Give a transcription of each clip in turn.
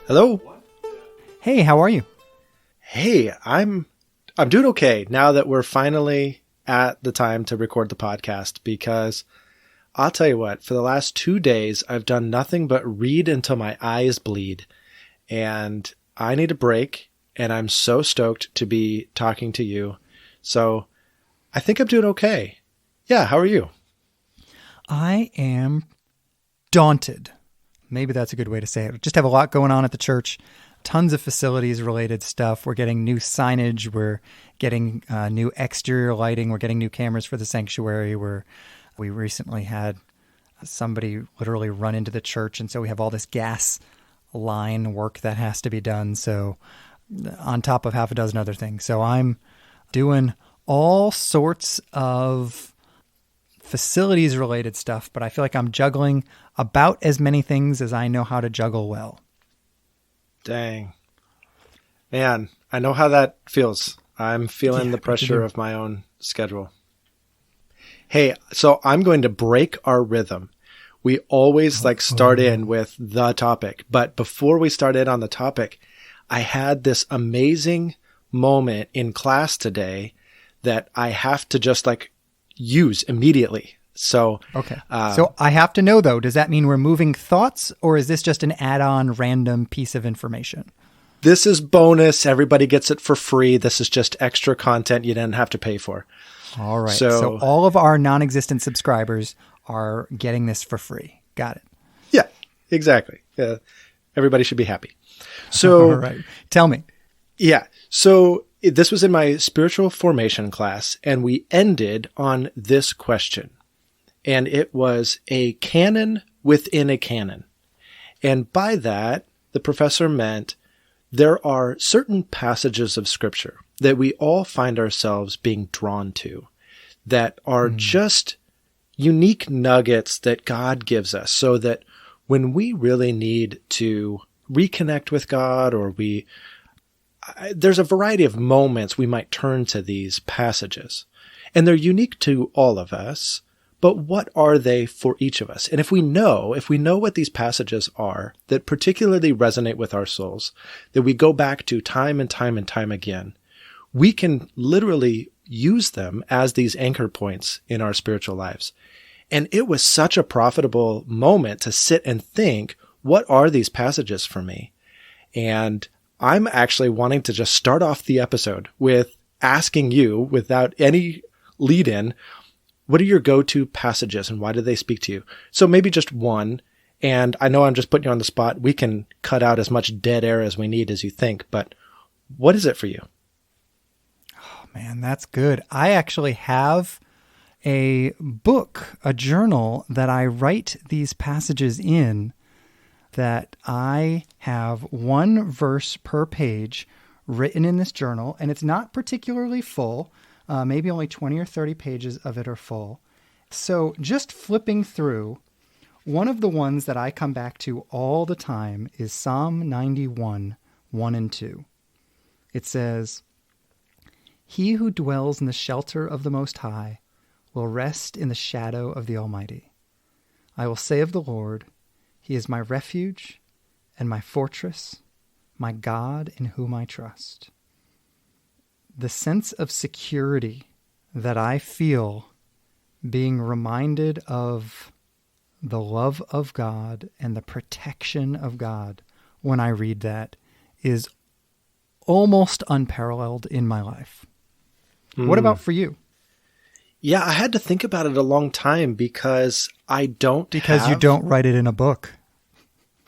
Hello. Hey, how are you? Hey, I'm doing okay now that we're finally at the time to record the podcast, because I'll tell you what, for the last 2 days, I've done nothing but read until my eyes bleed, and I need a break, and I'm so stoked to be talking to you. So I think I'm doing okay. Yeah, how are you? I am daunted. Maybe that's a good way to say it. Just have a lot going on at the church. Tons of facilities related stuff. We're getting new signage. We're getting new exterior lighting. We're getting new cameras for the sanctuary. We recently had somebody literally run into the church. And so we have all this gas line work that has to be done. So on top of half a dozen other things. So I'm doing all sorts of facilities related stuff, but I feel like I'm juggling about as many things as I know how to juggle well. Dang. Man, I know how that feels. I'm feeling the pressure of my own schedule. Hey, so I'm going to break our rhythm. We always start in with the topic, but before we start in on the topic, I had this amazing moment in class today that I have to just use immediately. So, okay. So I have to know though, does that mean we're moving thoughts, or is this just an add-on random piece of information? This is bonus. Everybody gets it for free. This is just extra content you didn't have to pay for. All right. So all of our non-existent subscribers are getting this for free. Got it. Yeah, exactly. Everybody should be happy. So, all right. Tell me. Yeah. So this was in my spiritual formation class, and we ended on this question. And it was a canon within a canon. And by that, the professor meant there are certain passages of Scripture that we all find ourselves being drawn to that are just unique nuggets that God gives us, so that when we really need to reconnect with God, or there's a variety of moments we might turn to these passages. And they're unique to all of us, but what are they for each of us? And if we know what these passages are that particularly resonate with our souls, that we go back to time and time and time again, we can literally use them as these anchor points in our spiritual lives. And it was such a profitable moment to sit and think, what are these passages for me? And I'm actually wanting to just start off the episode with asking you, without any lead in, what are your go-to passages and why do they speak to you? So maybe just one. And I know I'm just putting you on the spot. We can cut out as much dead air as we need as you think, but what is it for you? Oh man, that's good. I actually have a book, a journal that I write these passages in, that I have one verse per page written in this journal, and it's not particularly full. Maybe only 20 or 30 pages of it are full. So just flipping through, one of the ones that I come back to all the time is Psalm 91, 1 and 2. It says, "He who dwells in the shelter of the Most High will rest in the shadow of the Almighty. I will say of the Lord, He is my refuge and my fortress, my God in whom I trust." The sense of security that I feel being reminded of the love of God and the protection of God when I read that is almost unparalleled in my life. What about for you? Yeah, I had to think about it a long time because you don't write it in a book.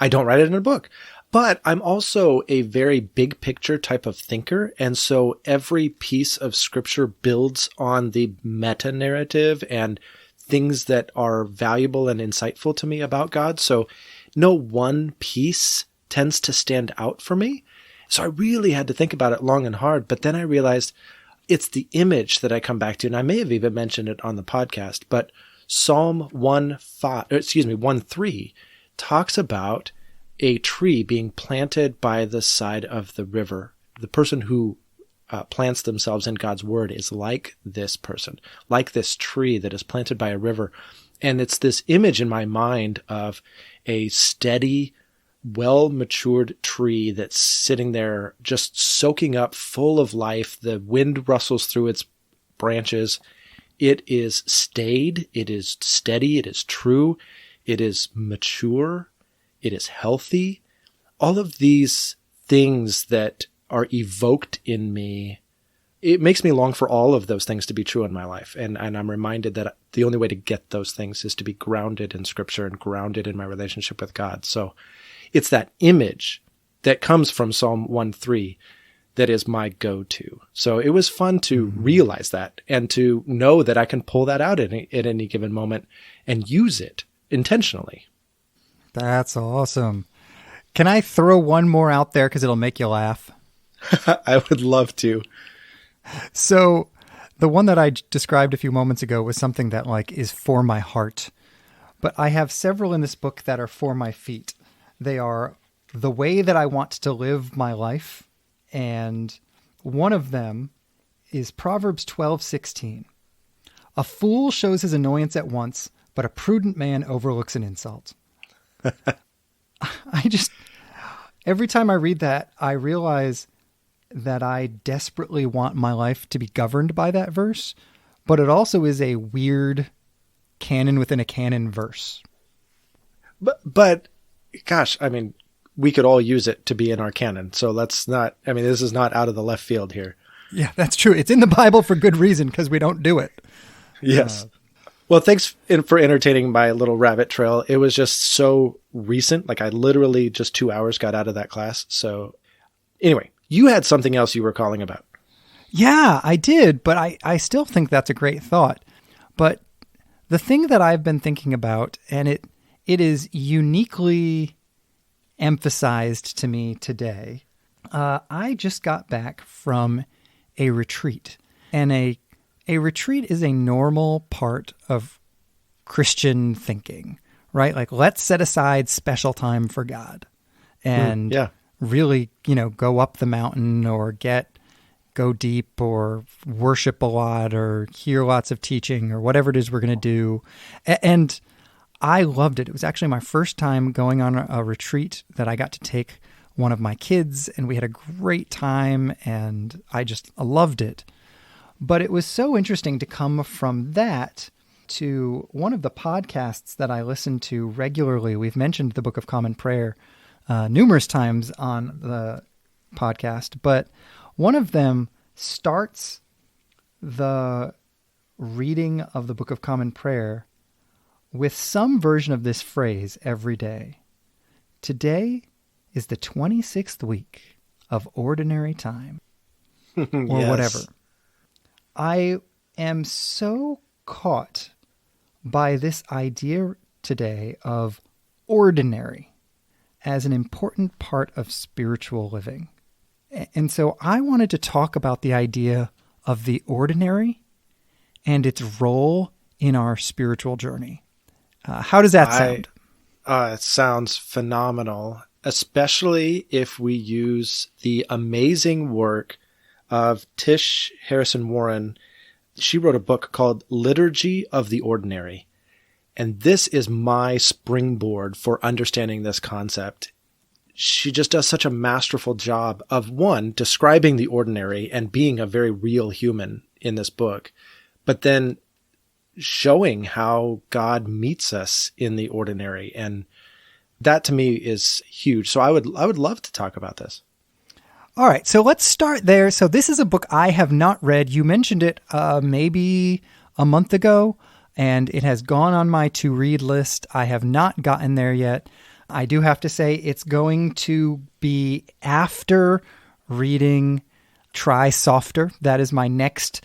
I don't write it in a book. But I'm also a very big picture type of thinker. And so every piece of Scripture builds on the meta narrative and things that are valuable and insightful to me about God. So no one piece tends to stand out for me. So I really had to think about it long and hard. But then I realized it's the image that I come back to. And I may have even mentioned it on the podcast, but Psalm 1:3 talks about a tree being planted by the side of the river. The person who plants themselves in God's word is like this person, like this tree that is planted by a river. And it's this image in my mind of a steady, well-matured tree that's sitting there just soaking up, full of life. The wind rustles through its branches. It is staid. It is steady. It is true. It is mature. It is healthy. All of these things that are evoked in me, it makes me long for all of those things to be true in my life. And I'm reminded that the only way to get those things is to be grounded in Scripture and grounded in my relationship with God. So it's that image that comes from Psalm 1:3 that is my go-to. So it was fun to realize that and to know that I can pull that out at any given moment and use it intentionally. That's awesome. Can I throw one more out there because it'll make you laugh? I would love to. So the one that I described a few moments ago was something that like is for my heart, but I have several in this book that are for my feet. They are the way that I want to live my life. And one of them is Proverbs 12:16. A fool shows his annoyance at once, but a prudent man overlooks an insult. Every time I read that, I realize that I desperately want my life to be governed by that verse, but it also is a weird canon within a canon verse. But gosh, I mean, we could all use it to be in our canon. So let's not, I mean, this is not out of the left field here. Yeah, that's true. It's in the Bible for good reason because we don't do it. Yes. Well, thanks for entertaining my little rabbit trail. It was just so recent. Like I literally just 2 hours got out of that class. So anyway, you had something else you were calling about. Yeah, I did. But I still think that's a great thought. But the thing that I've been thinking about, and it is uniquely emphasized to me today. I just got back from a retreat, and a retreat is a normal part of Christian thinking, right? Like, let's set aside special time for God and really, go up the mountain or go deep or worship a lot or hear lots of teaching or whatever it is we're going to do. And I loved it. It was actually my first time going on a retreat that I got to take one of my kids, and we had a great time, and I loved it. But it was so interesting to come from that to one of the podcasts that I listen to regularly. We've mentioned the Book of Common Prayer numerous times on the podcast, but one of them starts the reading of the Book of Common Prayer with some version of this phrase every day. Today is the 26th week of ordinary time, or whatever. I am so caught by this idea today of ordinary as an important part of spiritual living. And so I wanted to talk about the idea of the ordinary and its role in our spiritual journey. How does that sound? It sounds phenomenal, especially if we use the amazing work of Tish Harrison Warren. She wrote a book called Liturgy of the Ordinary. And this is my springboard for understanding this concept. She just does such a masterful job of, one, describing the ordinary and being a very real human in this book, but then showing how God meets us in the ordinary. And that to me is huge. So I would love to talk about this. All right. So let's start there. So this is a book I have not read. You mentioned it maybe a month ago, and it has gone on my to read list. I have not gotten there yet. I do have to say it's going to be after reading Try Softer. That is my next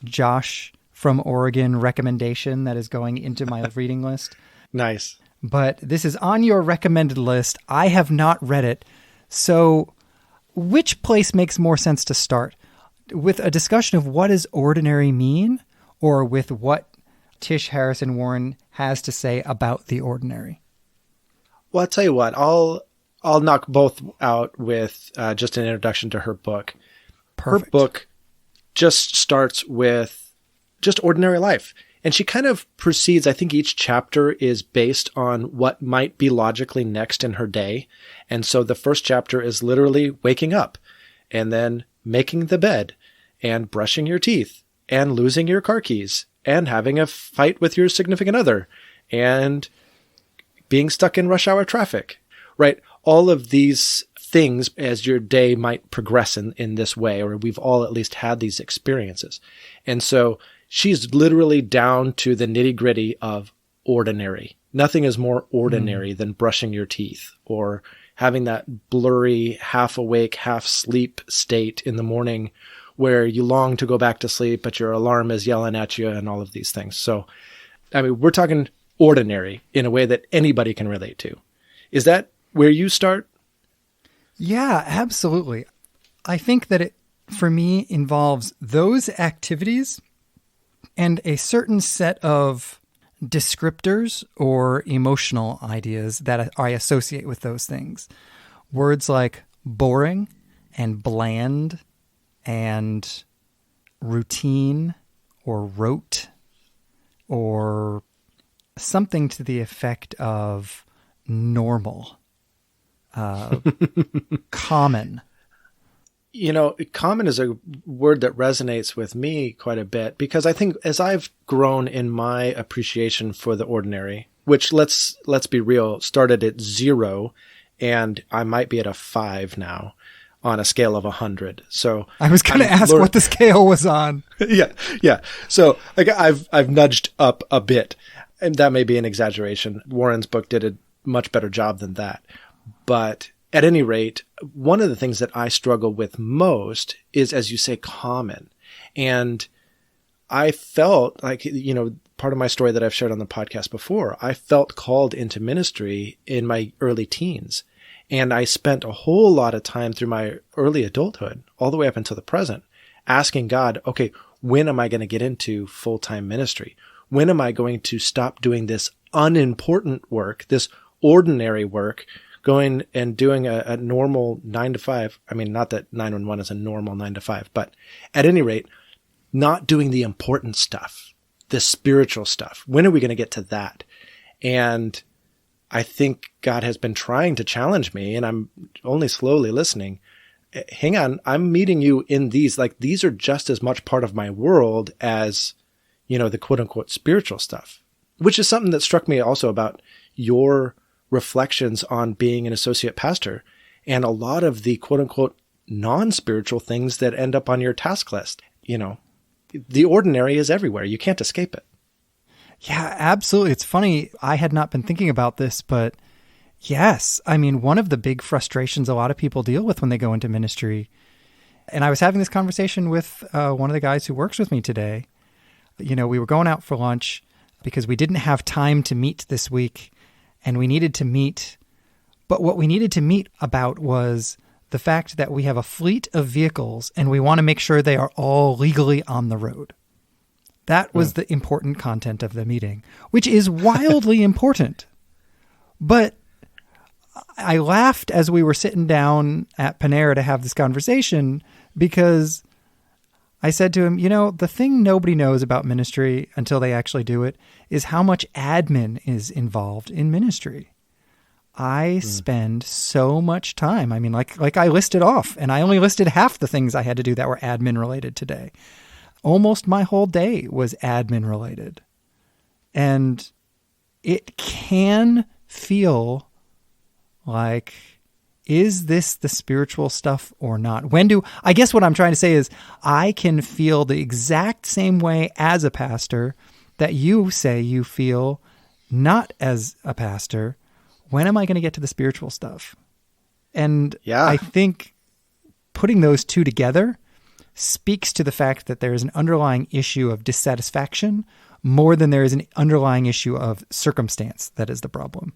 Josh from Oregon recommendation that is going into my reading list. Nice. But this is on your recommended list. I have not read it. So which place makes more sense to start? With a discussion of what does ordinary mean, or with what Tish Harrison Warren has to say about the ordinary? Well, I'll tell you what, I'll knock both out with just an introduction to her book. Perfect. Her book just starts with just ordinary life. And she kind of proceeds, I think each chapter is based on what might be logically next in her day. And so the first chapter is literally waking up and then making the bed and brushing your teeth and losing your car keys and having a fight with your significant other and being stuck in rush hour traffic, right? All of these things as your day might progress in this way, or we've all at least had these experiences. And so she's literally down to the nitty gritty of ordinary. Nothing is more ordinary than brushing your teeth or having that blurry, half awake, half sleep state in the morning where you long to go back to sleep, but your alarm is yelling at you and all of these things. So, I mean, we're talking ordinary in a way that anybody can relate to. Is that where you start? Yeah, absolutely. I think that it, for me, involves those activities and a certain set of descriptors or emotional ideas that I associate with those things. Words like boring and bland and routine or rote or something to the effect of normal, common. You know, common is a word that resonates with me quite a bit because I think as I've grown in my appreciation for the ordinary, which let's be real, started at 0 and I might be at a 5 now on a scale of 100. So I was going to ask what the scale was on. Yeah. So like I've nudged up a bit, and that may be an exaggeration. Warren's book did a much better job than that. But at any rate, one of the things that I struggle with most is, as you say, common. And I felt like, you know, part of my story that I've shared on the podcast before, I felt called into ministry in my early teens. And I spent a whole lot of time through my early adulthood, all the way up until the present, asking God, okay, when am I going to get into full-time ministry? When am I going to stop doing this unimportant work, this ordinary work, going and doing a normal 9 to 5? I mean, not that 911 is a normal 9 to 5, but at any rate, not doing the important stuff, the spiritual stuff. When are we going to get to that? And I think God has been trying to challenge me, and I'm only slowly listening. Hang on, I'm meeting you in these. Like, these are just as much part of my world as, you know, the quote unquote spiritual stuff, which is something that struck me also about your reflections on being an associate pastor and a lot of the quote unquote non-spiritual things that end up on your task list. You know, the ordinary is everywhere. You can't escape it. Yeah, absolutely. It's funny. I had not been thinking about this, but yes, I mean, one of the big frustrations a lot of people deal with when they go into ministry, and I was having this conversation with one of the guys who works with me today. You know, we were going out for lunch because we didn't have time to meet this week, and we needed to meet. But what we needed to meet about was the fact that we have a fleet of vehicles and we want to make sure they are all legally on the road. That was the important content of the meeting, which is wildly important. But I laughed as we were sitting down at Panera to have this conversation because I said to him, you know, the thing nobody knows about ministry until they actually do it is how much admin is involved in ministry. I spend so much time. I mean, like I listed off, and I only listed half the things I had to do that were admin related today. Almost my whole day was admin related. And it can feel like, is this the spiritual stuff or not? I guess what I'm trying to say is I can feel the exact same way as a pastor that you say you feel not as a pastor. When am I going to get to the spiritual stuff? And I think putting those two together speaks to the fact that there is an underlying issue of dissatisfaction more than there is an underlying issue of circumstance that is the problem.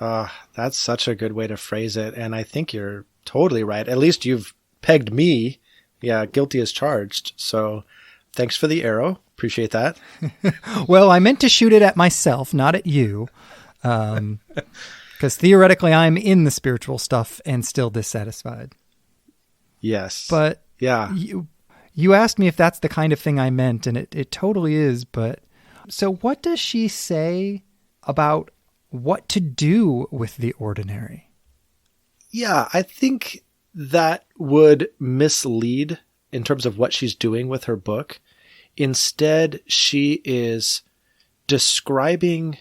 That's such a good way to phrase it. And I think you're totally right. At least you've pegged me. Yeah, guilty as charged. So thanks for the arrow. Appreciate that. Well, I meant to shoot it at myself, not at you. Because theoretically I'm in the spiritual stuff and still dissatisfied. Yes. But yeah, you asked me if that's the kind of thing I meant, and it totally is. But So what does she say about what to do with the ordinary? Yeah, I think that would mislead in terms of what she's doing with her book. Instead, she is describing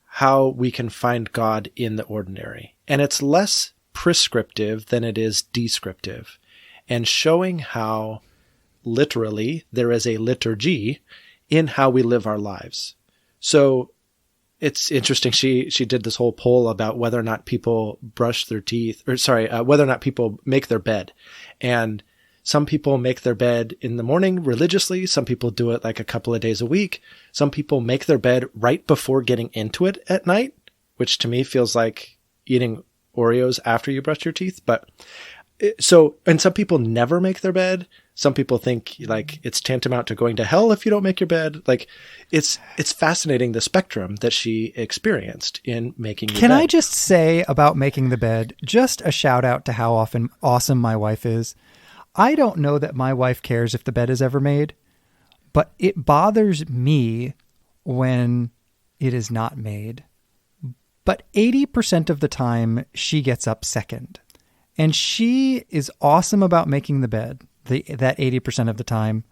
how we can find God in the ordinary. And it's less prescriptive than it is descriptive, and showing how literally there is a liturgy in how we live our lives. So it's interesting. She did this whole poll about whether or not people brush their teeth, whether or not people make their bed. And some people make their bed in the morning religiously. Some people do it like a couple of days a week. Some people make their bed right before getting into it at night, which to me feels like eating Oreos after you brush your teeth. And some people never make their bed. Some people think like it's tantamount to going to hell if you don't make your bed. Like it's fascinating, the spectrum that she experienced in making the bed. Can I just say about making the bed, just a shout out to how awesome my wife is. I don't know that my wife cares if the bed is ever made, but it bothers me when it is not made. But 80% of the time, she gets up second. And she is awesome about making the bed, that 80% of the time.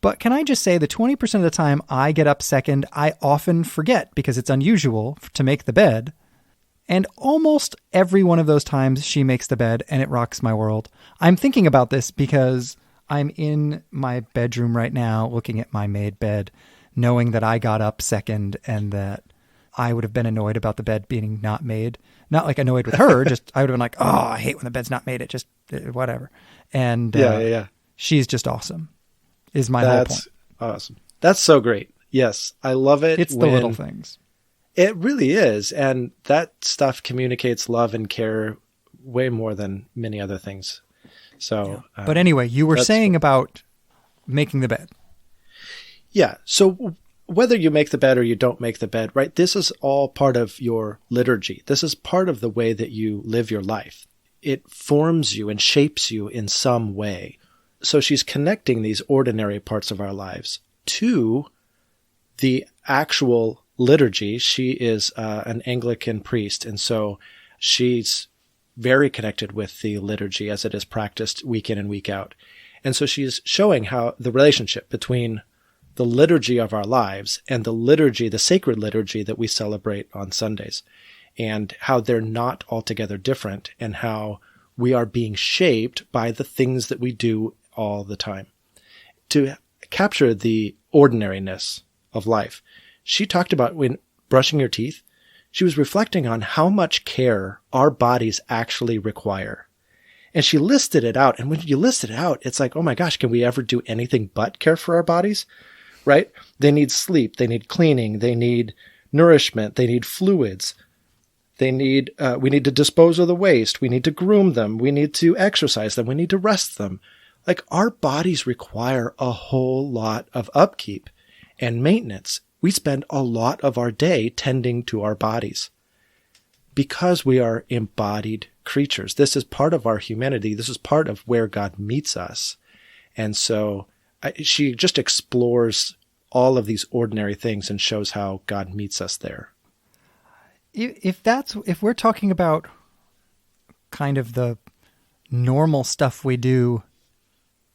But can I just say the 20% of the time I get up second, I often forget because it's unusual to make the bed. And almost every one of those times she makes the bed and it rocks my world. I'm thinking about this because I'm in my bedroom right now looking at my made bed, knowing that I got up second and that I would have been annoyed about the bed being not made. Not like annoyed with her, just I would have been like, oh, I hate when the bed's not made. It just, whatever. And she's just awesome is my whole point. That's awesome. That's so great. Yes, I love it. It's the little things. It really is. And that stuff communicates love and care way more than many other things. So, yeah. But anyway, you were saying about making the bed. Yeah. So whether you make the bed or you don't make the bed, right? This is all part of your liturgy. This is part of the way that you live your life. It forms you and shapes you in some way. So she's connecting these ordinary parts of our lives to the actual liturgy. She is an Anglican priest, and so she's very connected with the liturgy as it is practiced week in and week out. And so she's showing how the relationship between the liturgy of our lives and the liturgy, the sacred liturgy that we celebrate on Sundays, and how they're not altogether different, and how we are being shaped by the things that we do all the time. To capture the ordinariness of life, she talked about when brushing your teeth, she was reflecting on how much care our bodies actually require. And she listed it out. And when you list it out, it's like, oh my gosh, can we ever do anything but care for our bodies? Right? They need sleep. They need cleaning. They need nourishment. They need fluids. We need to dispose of the waste. We need to groom them. We need to exercise them. We need to rest them. Like, our bodies require a whole lot of upkeep and maintenance. We spend a lot of our day tending to our bodies because we are embodied creatures. This is part of our humanity. This is part of where God meets us. And so she just explores all of these ordinary things and shows how God meets us there. If we're talking about kind of the normal stuff we do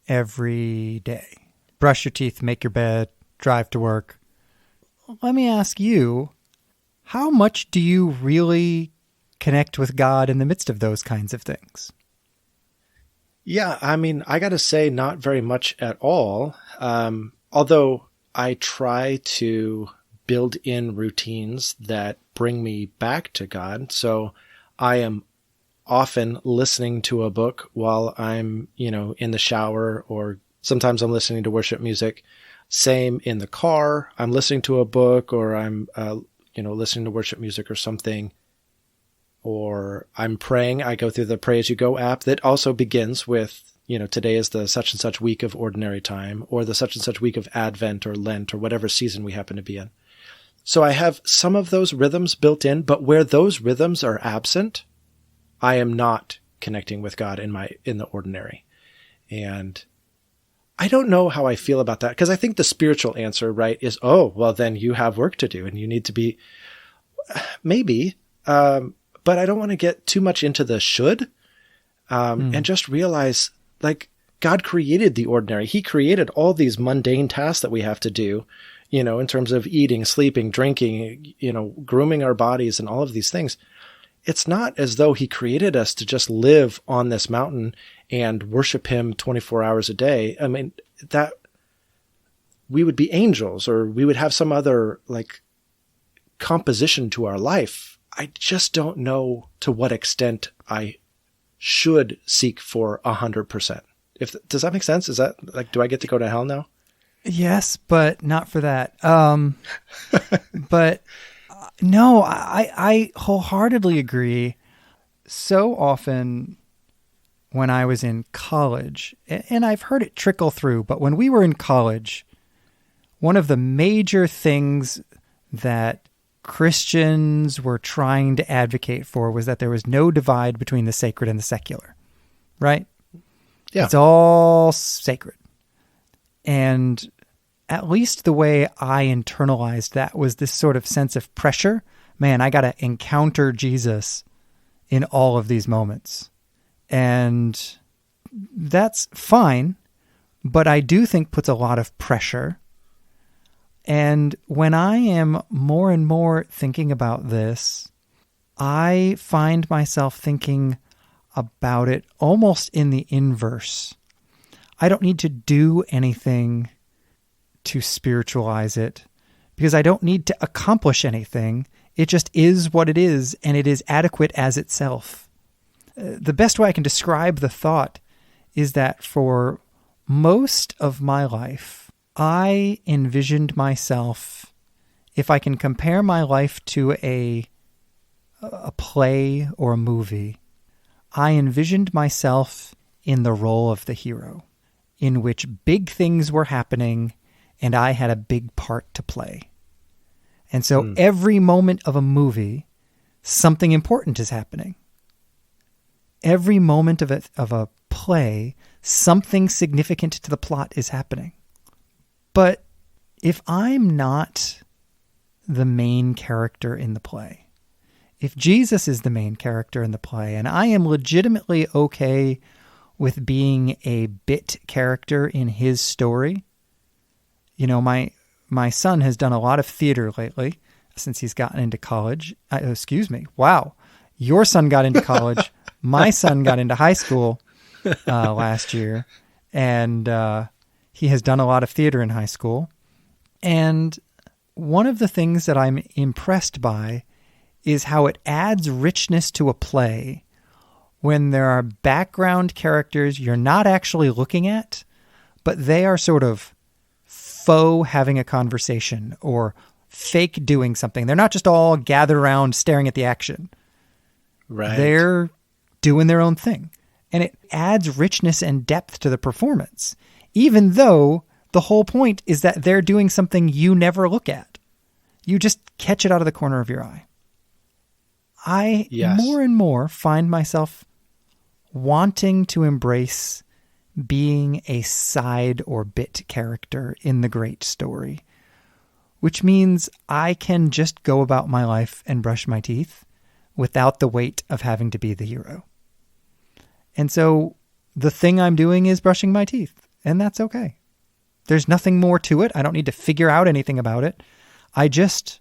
every day, brush your teeth, make your bed, drive to work, let me ask you, how much do you really connect with God in the midst of those kinds of things? Yeah, I mean, I got to say not very much at all. Although I try to build in routines that bring me back to God. So I am often listening to a book while I'm, in the shower, or sometimes I'm listening to worship music. Same in the car. I'm listening to a book, or I'm, listening to worship music or something. Or I'm praying. I go through the Pray As You Go app that also begins with, today is the such and such week of ordinary time, or the such and such week of Advent or Lent, or whatever season we happen to be in. So I have some of those rhythms built in, but where those rhythms are absent, I am not connecting with God in the ordinary. And I don't know how I feel about that, because I think the spiritual answer, right, is, oh, well, then you have work to do and you need to be, maybe, but I don't want to get too much into the should, and just realize, like, God created the ordinary. He created all these mundane tasks that we have to do, in terms of eating, sleeping, drinking, grooming our bodies and all of these things. It's not as though he created us to just live on this mountain and worship him 24 hours a day. I mean, that we would be angels, or we would have some other like composition to our life. I just don't know to what extent I should seek for 100%. Does that make sense? Is that like, do I get to go to hell now? Yes, but not for that. But no, I wholeheartedly agree. So often when I was in college, and I've heard it trickle through, but when we were in college, one of the major things that Christians were trying to advocate for was that there was no divide between the sacred and the secular, right? Yeah. It's all sacred. And at least the way I internalized that was this sort of sense of pressure. Man, I got to encounter Jesus in all of these moments. And that's fine, but I do think puts a lot of pressure. And when I am more and more thinking about this, I find myself thinking about it almost in the inverse. I don't need to do anything to spiritualize it because I don't need to accomplish anything. It just is what it is, and it is adequate as itself. The best way I can describe the thought is that for most of my life, I envisioned myself, if I can compare my life to a play or a movie, I envisioned myself in the role of the hero, in which big things were happening and I had a big part to play. And so every moment of a movie, something important is happening. Every moment of a play, something significant to the plot is happening. But if I'm not the main character in the play, if Jesus is the main character in the play, and I am legitimately okay with being a bit character in his story, my son has done a lot of theater lately since he's gotten into college. Excuse me. Wow. Your son got into college. My son got into high school last year, and he has done a lot of theater in high school. And one of the things that I'm impressed by is how it adds richness to a play when there are background characters you're not actually looking at, but they are sort of faux having a conversation or fake doing something. They're not just all gathered around staring at the action. Right. They're doing their own thing. And it adds richness and depth to the performance, even though the whole point is that they're doing something you never look at. You just catch it out of the corner of your eye. I more and more find myself wanting to embrace being a side or bit character in the great story, which means I can just go about my life and brush my teeth without the weight of having to be the hero. And so the thing I'm doing is brushing my teeth, and that's okay. There's nothing more to it. I don't need to figure out anything about it. I just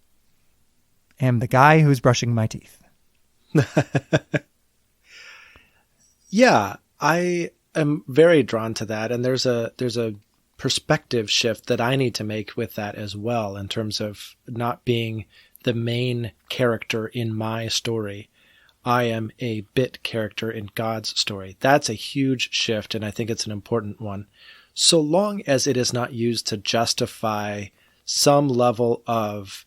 am the guy who's brushing my teeth. Yeah, I am very drawn to that. And there's a perspective shift that I need to make with that as well, in terms of not being the main character in my story. I am a bit character in God's story. That's a huge shift, and I think it's an important one. So long as it is not used to justify some level of,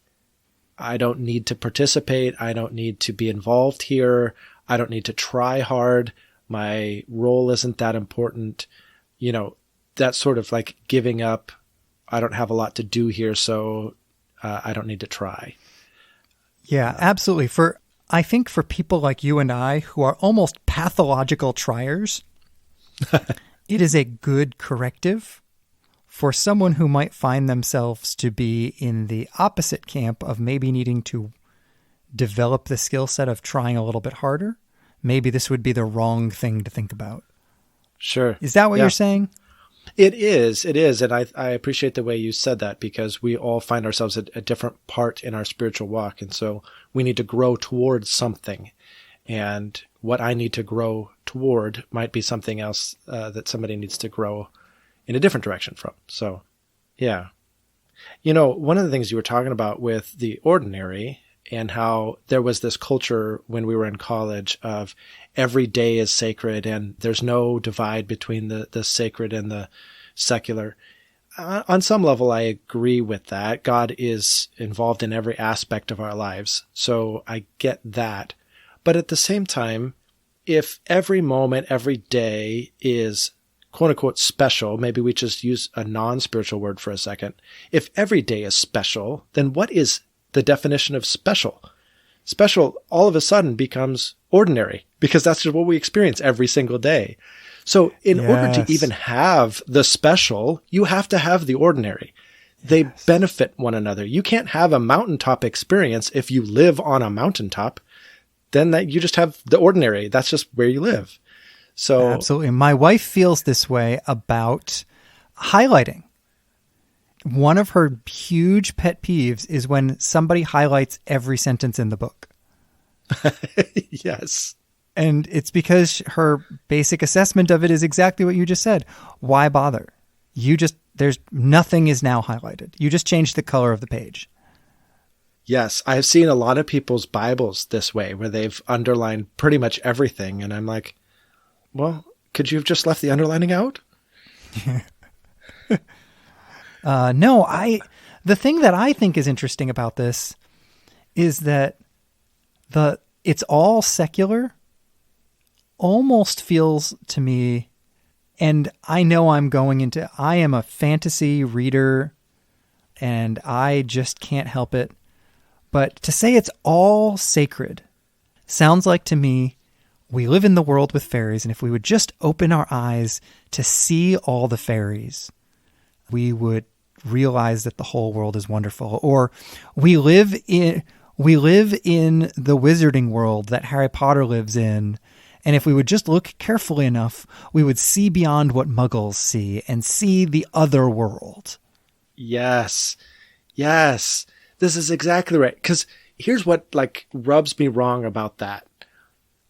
I don't need to participate, I don't need to be involved here, I don't need to try hard, my role isn't that important, that sort of like giving up, I don't have a lot to do here, so I don't need to try. Yeah, absolutely. I think for people like you and I who are almost pathological triers, it is a good corrective for someone who might find themselves to be in the opposite camp of maybe needing to develop the skill set of trying a little bit harder, maybe this would be the wrong thing to think about. Sure. Is that what you're saying? It is. And I appreciate the way you said that, because we all find ourselves at a different part in our spiritual walk. And so we need to grow towards something. And what I need to grow toward might be something else that somebody needs to grow in a different direction from. So, yeah. One of the things you were talking about with the ordinary and how there was this culture when we were in college of every day is sacred and there's no divide between the sacred and the secular. On some level, I agree with that. God is involved in every aspect of our lives. So I get that. But at the same time, if every moment, every day is quote unquote special, maybe we just use a non-spiritual word for a second. If every day is special, then what is the definition of special? Special all of a sudden becomes ordinary, because that's just what we experience every single day. So in order to even have the special, you have to have the ordinary. They benefit one another. You can't have a mountaintop experience if you live on a mountaintop. Then you just have the ordinary. That's just where you live. So absolutely. My wife feels this way about highlighting. One of her huge pet peeves is when somebody highlights every sentence in the book. Yes. And it's because her basic assessment of it is exactly what you just said. Why bother? Nothing is now highlighted. You just changed the color of the page. Yes. I've seen a lot of people's Bibles this way, where they've underlined pretty much everything. And I'm like, well, could you have just left the underlining out? No, the thing that I think is interesting about this is that it's all secular almost feels to me, and I know I am a fantasy reader and I just can't help it. But to say it's all sacred sounds like to me, we live in the world with fairies, and if we would just open our eyes to see all the fairies, we would realize that the whole world is wonderful. Or we live in the wizarding world that Harry Potter lives in, and if we would just look carefully enough, we would see beyond what muggles see and see the other world. Yes. Yes. This is exactly right. Because here's what rubs me wrong about that.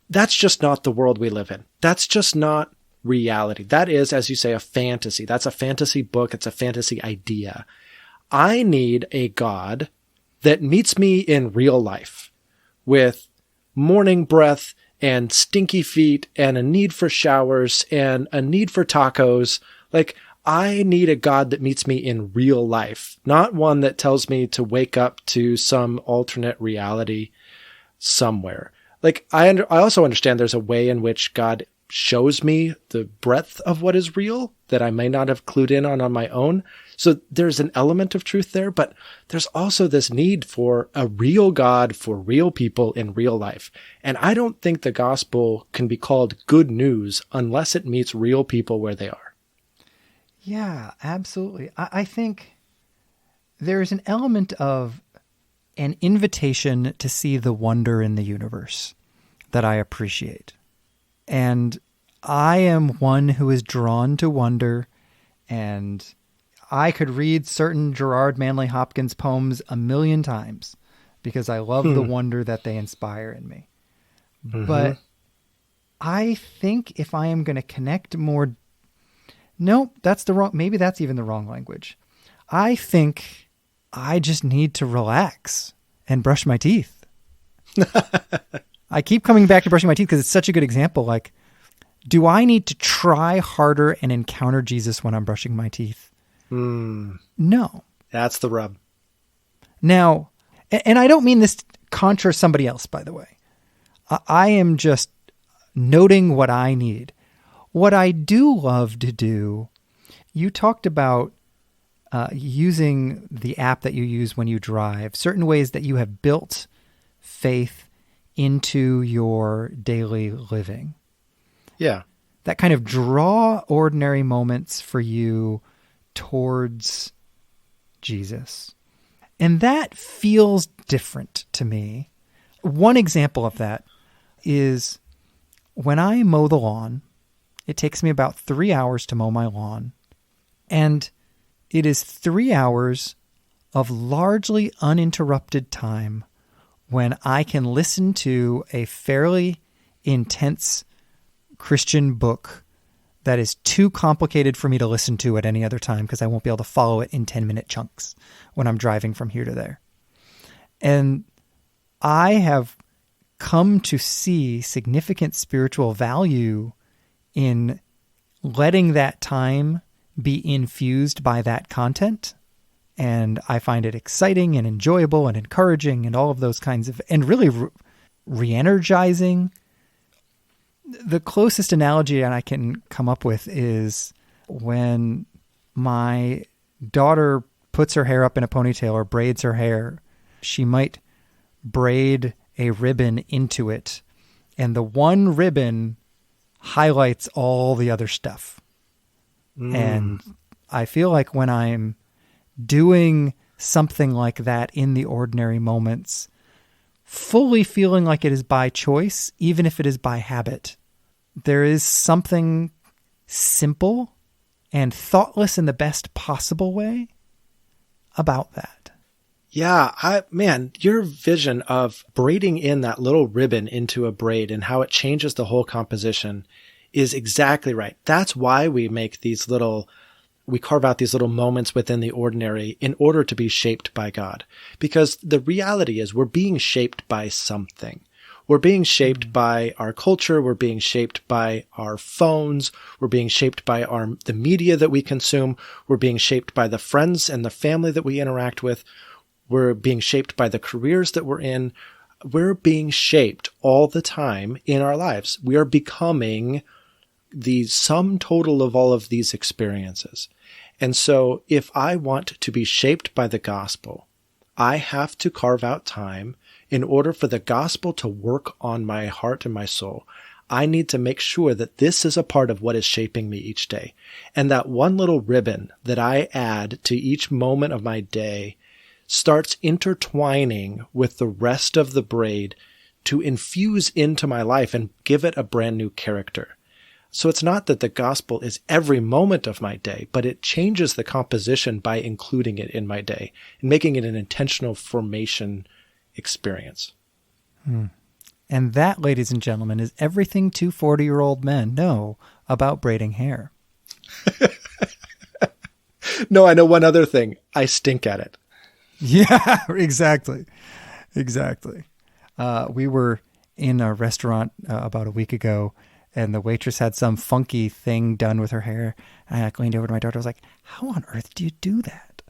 That's just not the world we live in. That's just not reality. That is, as you say, a fantasy. That's a fantasy book. It's a fantasy idea. I need a God that meets me in real life with morning breath and stinky feet and a need for showers and a need for tacos. I need a God that meets me in real life, not one that tells me to wake up to some alternate reality somewhere. I also understand there's a way in which God shows me the breadth of what is real that I may not have clued in on my own. So there's an element of truth there, but there's also this need for a real God for real people in real life. And I don't think the gospel can be called good news unless it meets real people where they are. Yeah, absolutely. I think there's an element of an invitation to see the wonder in the universe that I appreciate. And I am one who is drawn to wonder, and I could read certain Gerard Manley Hopkins poems 1,000,000 times because I love the wonder that they inspire in me. Mm-hmm. But I think if I am going to connect more, maybe that's even the wrong language. I think I just need to relax and brush my teeth. I keep coming back to brushing my teeth because it's such a good example. Do I need to try harder and encounter Jesus when I'm brushing my teeth? No. That's the rub. Now, and I don't mean this contra somebody else, by the way. I am just noting what I need. What I do love to do, you talked about using the app that you use when you drive, certain ways that you have built faith into your daily living. Yeah. That kind of draw ordinary moments for you towards Jesus. And that feels different to me. One example of that is when I mow the lawn, it takes me about 3 hours to mow my lawn. And it is 3 hours of largely uninterrupted time when I can listen to a fairly intense Christian book that is too complicated for me to listen to at any other time because I won't be able to follow it in 10-minute chunks when I'm driving from here to there. And I have come to see significant spiritual value in letting that time be infused by that content. And I find it exciting and enjoyable and encouraging and all of those kinds of, and really re-energizing. The closest analogy I can come up with is when my daughter puts her hair up in a ponytail or braids her hair, she might braid a ribbon into it, and the one ribbon highlights all the other stuff. And I feel like when I'm doing something like that in the ordinary moments, fully feeling like it is by choice, even if it is by habit, there is something simple and thoughtless in the best possible way about that. Yeah, man, your vision of braiding in that little ribbon into a braid and how it changes the whole composition is exactly right. That's why we make we carve out these little moments within the ordinary in order to be shaped by God. Because the reality is we're being shaped by something. We're being shaped by our culture. We're being shaped by our phones. We're being shaped by the media that we consume. We're being shaped by the friends and the family that we interact with. We're being shaped by the careers that we're in. We're being shaped all the time in our lives. We are becoming the sum total of all of these experiences. And so if I want to be shaped by the gospel, I have to carve out time in order for the gospel to work on my heart and my soul. I need to make sure that this is a part of what is shaping me each day. And that one little ribbon that I add to each moment of my day starts intertwining with the rest of the braid to infuse into my life and give it a brand new character. So it's not that the gospel is every moment of my day, but it changes the composition by including it in my day and making it an intentional formation experience. And that, ladies and gentlemen, is everything two 40-year-old men know about braiding hair. No, I know one other thing. I stink at it. Yeah, exactly. We were in a restaurant about a week ago, and the waitress had some funky thing done with her hair. And I leaned over to my daughter. I was like, how on earth do you do that?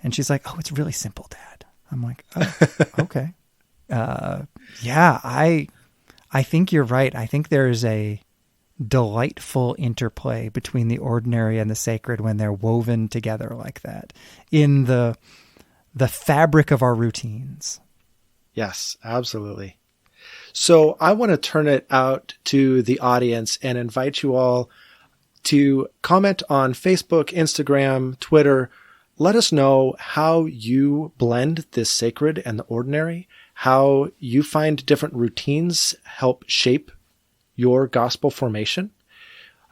And she's like, oh, it's really simple, Dad. I'm like, oh, okay. Yeah, I think you're right. I think there's a delightful interplay between the ordinary and the sacred when they're woven together like that in the fabric of our routines. Yes, absolutely. So I want to turn it out to the audience and invite you all to comment on Facebook, Instagram, Twitter. Let us know how you blend this sacred and the ordinary, how you find different routines help shape your gospel formation,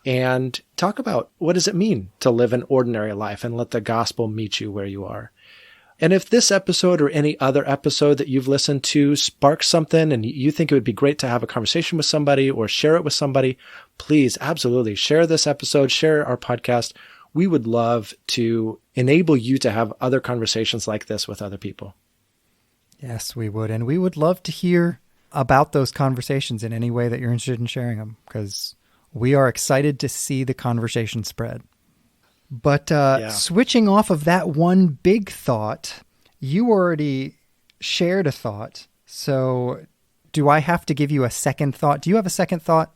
and talk about what does it mean to live an ordinary life and let the gospel meet you where you are. And if this episode or any other episode that you've listened to sparks something and you think it would be great to have a conversation with somebody or share it with somebody, please absolutely share this episode, share our podcast. We would love to enable you to have other conversations like this with other people. Yes, we would. And we would love to hear about those conversations in any way that you're interested in sharing them, because we are excited to see the conversation spread. But switching off of that one big thought, you already shared a thought. So do I have to give you a second thought? Do you have a second thought?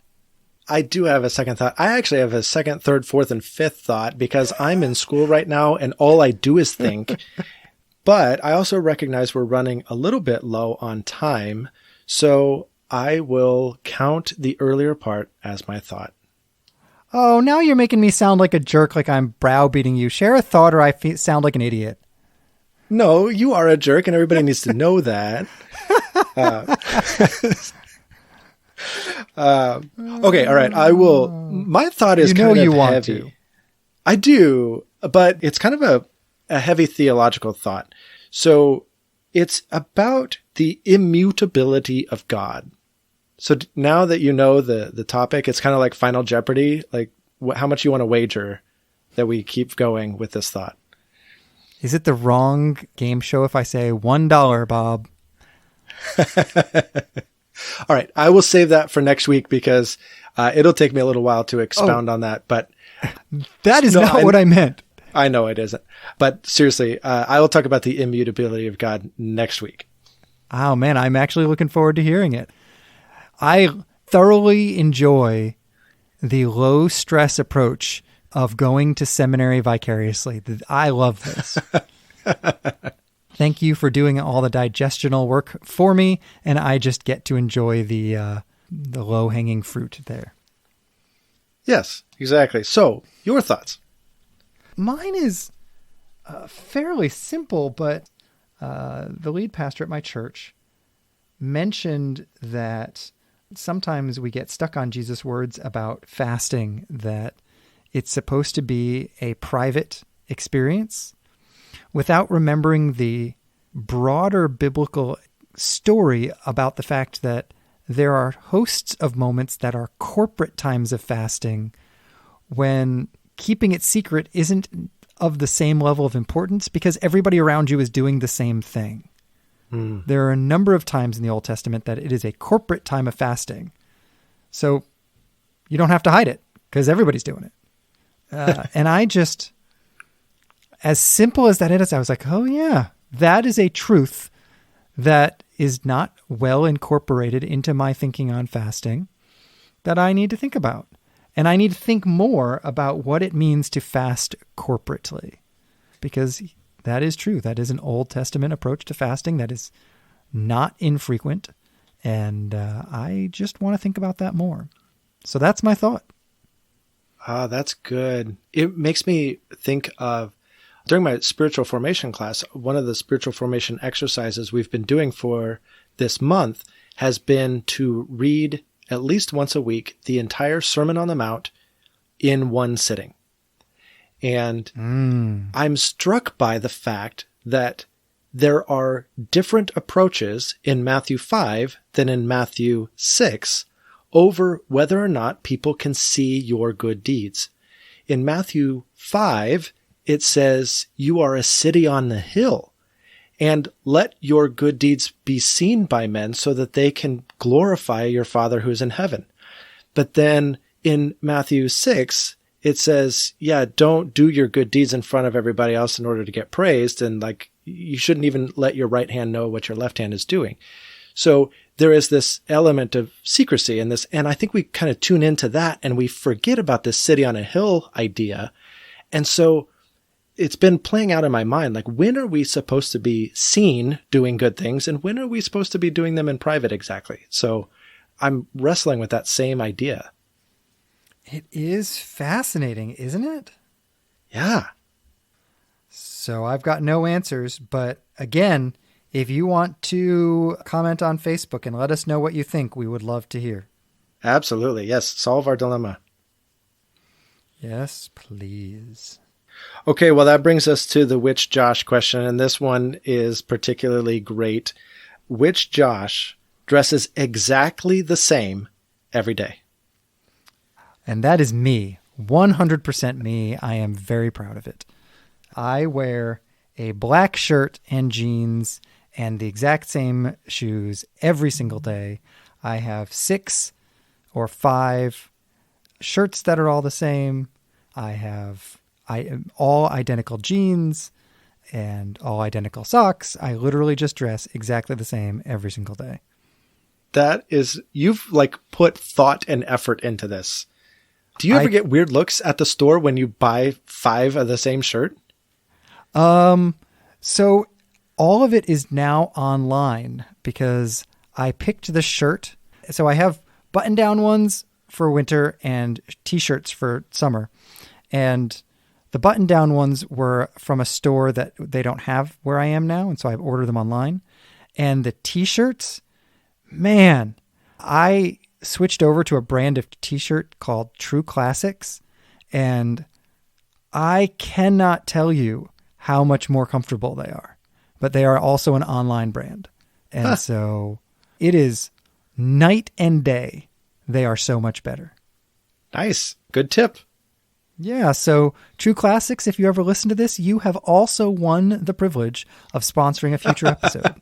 I do have a second thought. I actually have a second, third, fourth, and fifth thought because I'm in school right now and all I do is think. But I also recognize we're running a little bit low on time. So I will count the earlier part as my thought. Oh, now you're making me sound like a jerk, like I'm browbeating you. Share a thought or I sound like an idiot. No, you are a jerk, and everybody needs to know that. Okay, all right. I will. My thought is kind of you want heavy. to. I do, but it's kind of a heavy theological thought. So it's about the immutability of God. So now that you know the topic, it's kind of like Final Jeopardy. Like how much you want to wager that we keep going with this thought. Is it the wrong game show if I say $1, Bob? All right. I will save that for next week because it'll take me a little while to expound on that. But that is not what I meant. I know it isn't. But seriously, I will talk about the immutability of God next week. Oh, man. I'm actually looking forward to hearing it. I thoroughly enjoy the low stress approach of going to seminary vicariously. I love this. Thank you for doing all the digestional work for me, and I just get to enjoy the low-hanging fruit there. Yes, exactly. So, your thoughts? Mine is fairly simple, but the lead pastor at my church mentioned that sometimes we get stuck on Jesus' words about fasting, that it's supposed to be a private experience, without remembering the broader biblical story about the fact that there are hosts of moments that are corporate times of fasting when keeping it secret isn't of the same level of importance because everybody around you is doing the same thing. There are a number of times in the Old Testament that it is a corporate time of fasting. So you don't have to hide it because everybody's doing it. And I just, as simple as that is, I was like, oh yeah, that is a truth that is not well incorporated into my thinking on fasting that I need to think about. And I need to think more about what it means to fast corporately, because that is true. That is an Old Testament approach to fasting that is not infrequent. And I just want to think about that more. So that's my thought. Ah, that's good. It makes me think of, during my spiritual formation class, one of the spiritual formation exercises we've been doing for this month has been to read at least once a week the entire Sermon on the Mount in one sitting. And I'm struck by the fact that there are different approaches in Matthew 5 than in Matthew 6 over whether or not people can see your good deeds. In Matthew 5, it says, "You are a city on the hill, and let your good deeds be seen by men so that they can glorify your Father who's in heaven." But then in Matthew 6, it says, yeah, don't do your good deeds in front of everybody else in order to get praised. And like, you shouldn't even let your right hand know what your left hand is doing. So there is this element of secrecy in this. And I think we kind of tune into that and we forget about this city on a hill idea. And so it's been playing out in my mind, like, when are we supposed to be seen doing good things and when are we supposed to be doing them in private exactly? So I'm wrestling with that same idea. It is fascinating, isn't it? Yeah. So I've got no answers, but again, if you want to comment on Facebook and let us know what you think, we would love to hear. Absolutely. Yes. Solve our dilemma. Yes, please. Okay. Well, that brings us to the Which Josh question. And this one is particularly great. Which Josh dresses exactly the same every day? And that is me. 100% me. I am very proud of it. I wear a black shirt and jeans and the exact same shoes every single day. I have 6 or 5 shirts that are all the same. I have all identical jeans and all identical socks. I literally just dress exactly the same every single day. That is, you've like put thought and effort into this. Do you ever get weird looks at the store when you buy 5 of the same shirt? So all of it is now online because I picked the shirt. So I have button-down ones for winter and t-shirts for summer. And the button-down ones were from a store that they don't have where I am now, and so I've ordered them online. And the t-shirts, man, I switched over to a brand of t-shirt called True Classics, and I cannot tell you how much more comfortable they are. But they are also an online brand. And so it is night and day. They are so much better. Nice. Good tip. Yeah, so True Classics, if you ever listen to this, you have also won the privilege of sponsoring a future episode.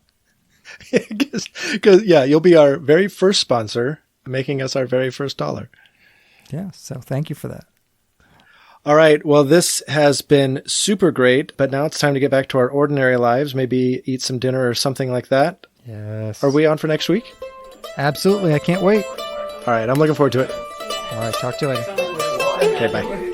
Because, yeah, you'll be our very first sponsor, making us our very first dollar. Yeah, so thank you for that. All right. Well, this has been super great, but now it's time to get back to our ordinary lives, maybe eat some dinner or something like that. Yes. Are we on for next week? Absolutely. I can't wait. All right. I'm looking forward to it. All right. Talk to you later. Okay. Bye.